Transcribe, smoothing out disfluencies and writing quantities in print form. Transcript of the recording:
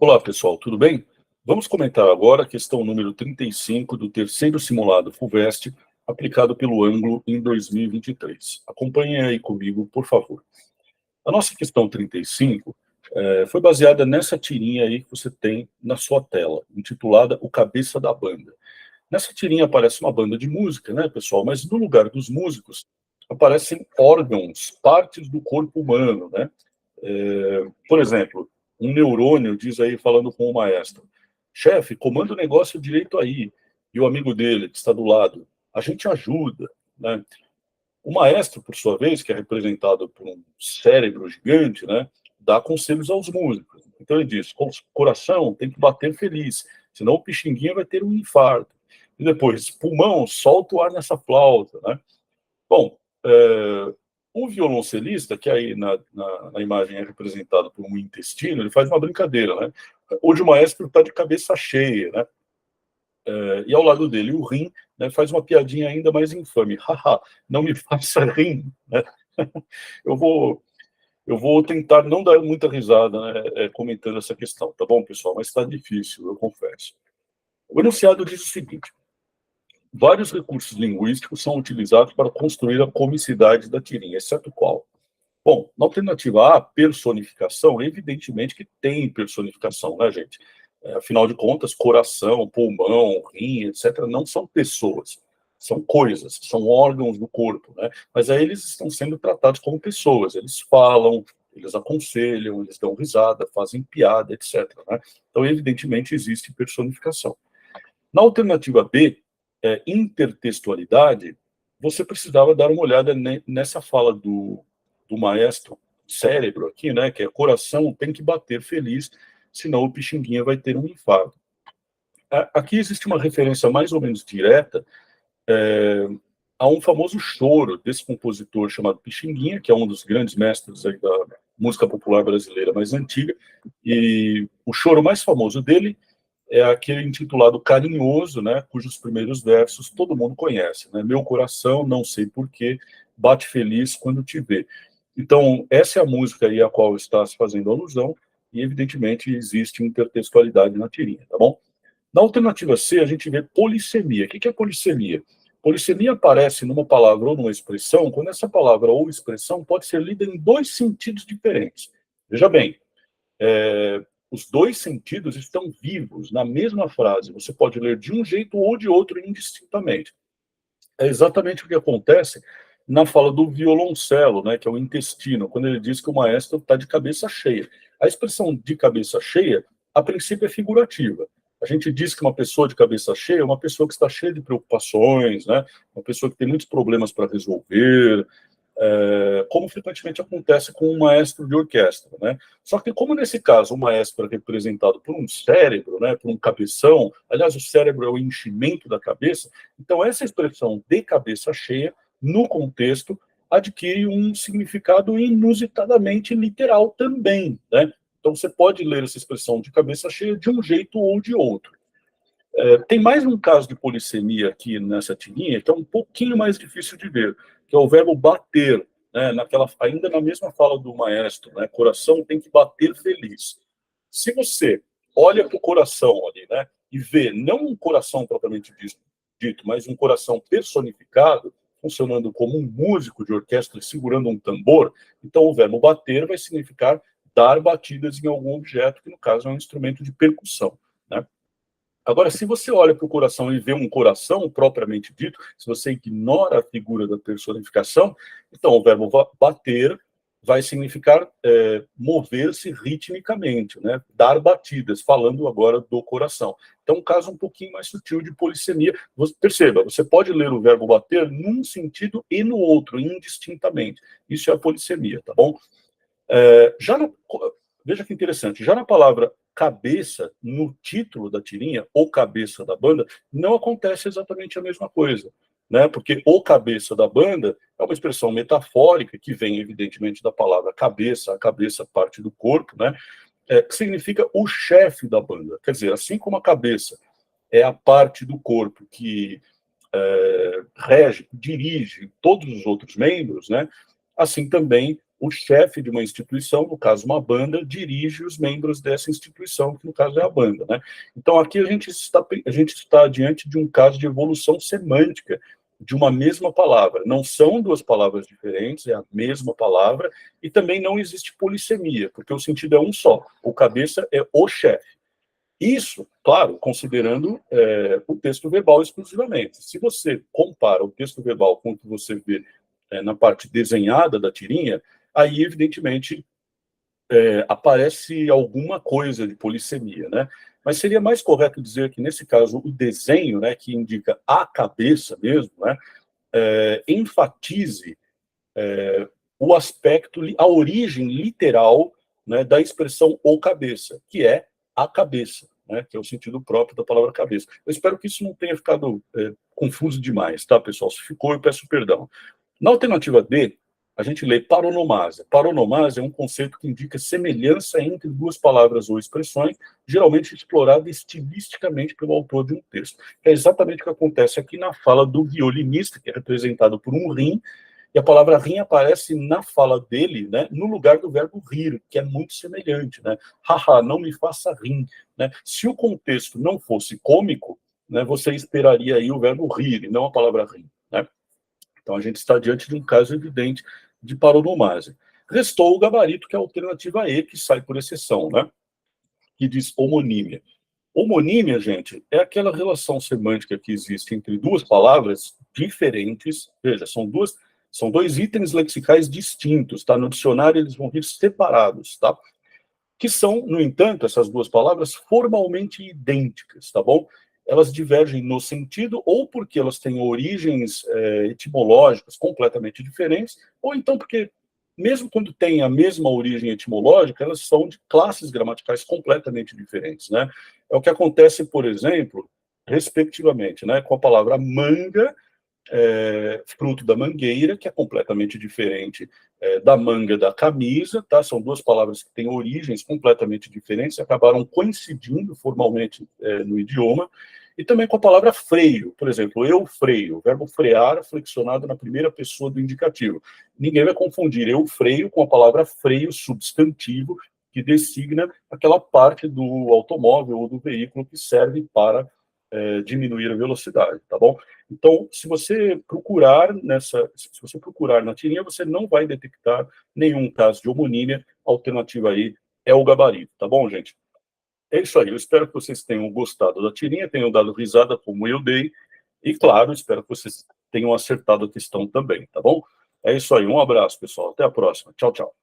Olá, pessoal, tudo bem? Vamos comentar agora a questão número 35 do terceiro simulado FUVEST, aplicado pelo Ângulo em 2023. Acompanhem aí comigo, por favor. A nossa questão 35 foi baseada nessa tirinha aí que você tem na sua tela, intitulada O Cabeça da Banda. Nessa tirinha aparece uma banda de música, né, pessoal? Mas no lugar dos músicos aparecem órgãos, partes do corpo humano, né? Por exemplo, um neurônio diz aí, falando com o maestro: chefe, comanda o negócio direito aí. E o amigo dele, que está do lado: a gente ajuda, né? O maestro, por sua vez, que é representado por um cérebro gigante, né, dá conselhos aos músicos. Então ele diz: coração tem que bater feliz, senão o Pixinguinha vai ter um infarto. E depois, pulmão, solta o ar nessa flauta, né? Bom, o violoncelista, que aí na imagem é representado por um intestino, ele faz uma brincadeira, né? Hoje o maestro está de cabeça cheia, né? E ao lado dele, o rim, né, faz uma piadinha ainda mais infame. Haha, não me faça rir, né? Eu vou, eu vou tentar não dar muita risada, né, comentando essa questão, tá bom, pessoal? Mas está difícil, eu confesso. O enunciado diz o seguinte: vários recursos linguísticos são utilizados para construir a comicidade da tirinha, exceto qual? Bom, na alternativa A, personificação, evidentemente que tem personificação, né, gente? Afinal de contas, coração, pulmão, rim, etc., não são pessoas, são coisas, são órgãos do corpo, né? Mas aí eles estão sendo tratados como pessoas, eles falam, eles aconselham, eles dão risada, fazem piada, etc., né? Então, evidentemente, existe personificação. Na alternativa B, intertextualidade, você precisava dar uma olhada nessa fala do maestro cérebro aqui, né, que é coração tem que bater feliz, senão o Pixinguinha vai ter um infarto. Aqui existe uma referência mais ou menos direta a um famoso choro desse compositor chamado Pixinguinha, que é um dos grandes mestres aí da música popular brasileira mais antiga, e o choro mais famoso dele é aquele intitulado Carinhoso, né, cujos primeiros versos todo mundo conhece, né? Meu coração, não sei porquê, bate feliz quando te vê. Então, essa é a música aí a qual está se fazendo alusão, e evidentemente existe intertextualidade na tirinha, tá bom? Na alternativa C, a gente vê polissemia. O que é polissemia? Polissemia aparece numa palavra ou numa expressão, quando essa palavra ou expressão pode ser lida em dois sentidos diferentes. Veja bem, os dois sentidos estão vivos na mesma frase. Você pode ler de um jeito ou de outro indistintamente. É exatamente o que acontece na fala do violoncelo, né, que é o intestino, quando ele diz que o maestro está de cabeça cheia. A expressão de cabeça cheia, a princípio, é figurativa. A gente diz que uma pessoa de cabeça cheia é uma pessoa que está cheia de preocupações, né, uma pessoa que tem muitos problemas para resolver, como frequentemente acontece com um maestro de orquestra, né? Só que como nesse caso o maestro é representado por um cérebro, né, por um cabeção, aliás, o cérebro é o enchimento da cabeça, então essa expressão de cabeça cheia, no contexto, adquire um significado inusitadamente literal também, né? Então você pode ler essa expressão de cabeça cheia de um jeito ou de outro. Tem mais um caso de polissemia aqui nessa tirinha, que é um pouquinho mais difícil de ver, que é o verbo bater, né, ainda na mesma fala do maestro, né, coração tem que bater feliz. Se você olha para o coração ali, né, e vê não um coração propriamente dito, mas um coração personificado, funcionando como um músico de orquestra segurando um tambor, então o verbo bater vai significar dar batidas em algum objeto, que no caso é um instrumento de percussão, né? Agora, se você olha para o coração e vê um coração propriamente dito, se você ignora a figura da personificação, então o verbo bater vai significar mover-se ritmicamente, né? Dar batidas, falando agora do coração. Então, um caso um pouquinho mais sutil de polissemia. Perceba, você pode ler o verbo bater num sentido e no outro, indistintamente. Isso é a polissemia, tá bom? Já na, Veja que interessante, já na palavra cabeça, no título da tirinha, ou cabeça da banda, não acontece exatamente a mesma coisa, né? Porque o cabeça da banda é uma expressão metafórica que vem, evidentemente, da palavra cabeça, a cabeça parte do corpo, né? Que significa o chefe da banda. Quer dizer, assim como a cabeça é a parte do corpo que rege, dirige todos os outros membros, né? Assim também o chefe de uma instituição, no caso uma banda, dirige os membros dessa instituição, que no caso é a banda, né? Então aqui a gente está diante de um caso de evolução semântica de uma mesma palavra. Não são duas palavras diferentes, é a mesma palavra, e também não existe polissemia, porque o sentido é um só. O cabeça é o chefe. Isso, claro, considerando o texto verbal exclusivamente. Se você compara o texto verbal com o que você vê na parte desenhada da tirinha, aí, evidentemente, aparece alguma coisa de polissemia, né? Mas seria mais correto dizer que, nesse caso, o desenho, né, que indica a cabeça mesmo, né, enfatize o aspecto, a origem literal, né, da expressão ou cabeça, que é a cabeça, né, que é o sentido próprio da palavra cabeça. Eu espero que isso não tenha ficado confuso demais, tá, pessoal? Se ficou, eu peço perdão. Na alternativa D, a gente lê paronomásia. Paronomásia é um conceito que indica semelhança entre duas palavras ou expressões, geralmente explorada estilisticamente pelo autor de um texto. É exatamente o que acontece aqui na fala do violinista, que é representado por um rim, e a palavra rim aparece na fala dele, né, no lugar do verbo rir, que é muito semelhante, né? Haha, não me faça rir, né? Se o contexto não fosse cômico, né, você esperaria aí o verbo rir, e não a palavra rim, né? Então a gente está diante de um caso evidente de paronomásia. Restou o gabarito, que é a alternativa E, que sai por exceção, né? Que diz homonímia. Homonímia, gente, é aquela relação semântica que existe entre duas palavras diferentes. Veja, são dois itens lexicais distintos, tá? No dicionário eles vão vir separados, tá? Que são, no entanto, essas duas palavras formalmente idênticas, tá bom? Elas divergem no sentido, ou porque elas têm origens etimológicas completamente diferentes, ou então porque, mesmo quando têm a mesma origem etimológica, elas são de classes gramaticais completamente diferentes, né? É o que acontece, por exemplo, respectivamente, né, com a palavra manga, fruto da mangueira, que é completamente diferente da manga da camisa, tá? São duas palavras que têm origens completamente diferentes, acabaram coincidindo formalmente no idioma, e também com a palavra freio, por exemplo, eu freio, o verbo frear flexionado na primeira pessoa do indicativo. Ninguém vai confundir eu freio com a palavra freio substantivo, que designa aquela parte do automóvel ou do veículo que serve para diminuir a velocidade, tá bom? Então, se você procurar na tirinha, você não vai detectar nenhum caso de homonímia. A alternativa aí é o gabarito, tá bom, gente? É isso aí. Eu espero que vocês tenham gostado da tirinha, tenham dado risada como eu dei, e, claro, espero que vocês tenham acertado a questão também, tá bom? É isso aí. Um abraço, pessoal. Até a próxima. Tchau, tchau.